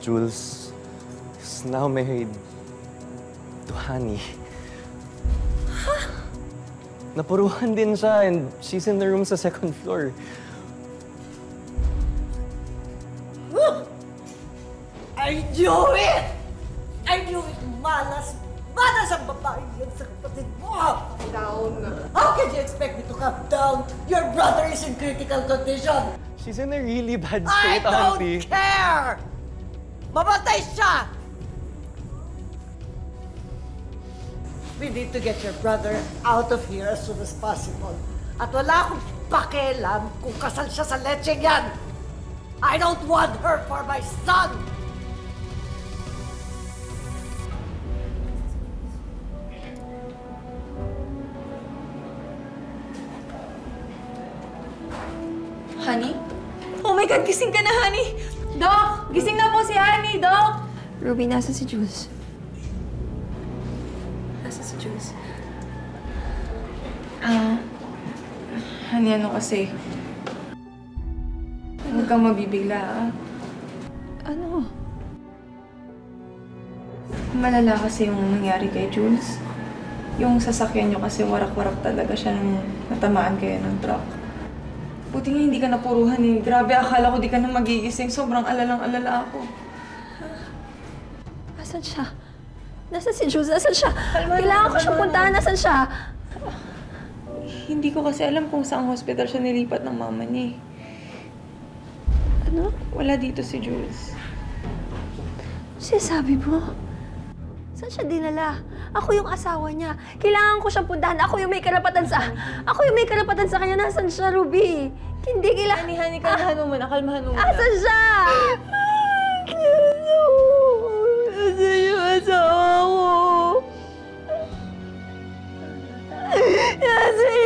Jules is now married to Honey. Huh? Napuruhan din siya and she's in the room sa second floor. I knew it! I knew it! Malas ang babae yan sa kapatid mo! Down. How can you expect me to calm down? Your brother is in critical condition! She's in a really bad state, Auntie. I don't care! Mamatay siya! We need to get your brother out of here as soon as possible. At wala akong pakialam kung kasal siya sa lecheng yan! I don't want her for my son! Honey? Oh my God, gising ka na, Honey! Doc! Gising na po si Honey, Doc! Ruby, nasa si Jules? Nasa si Jules? Honey, ano kasi? Huwag kang mabibigla, ah. Ano? Malala kasi yung nangyari kay Jules. Yung sasakyan niyo kasi warak-warak talaga siya nung natamaan kayo ng truck. Buti nga hindi ka napuruhan eh. Grabe, akala ko di ka na magigising. Sobrang alalang-alala ako. Nasaan siya? Nasaan si Jules? Nasaan siya? Kailangan ko siyang puntahan. Nasaan siya? Hindi ko kasi alam kung saang hospital siya nilipat ng mama niya. Ano? Wala dito si Jules. Sinasabi mo? Saan siya dinala? Ako yung asawa niya. Kailangan ko siyang puntahan. Ako yung may karapatan sa... Ako yung may karapatan sa kanya. Nasaan siya, Ruby? Hindi kailangan... Honey, kalmahan mo muna. Kalmahan mo muna. Nasaan siya? Nasaan yung asawa ko? Nasaan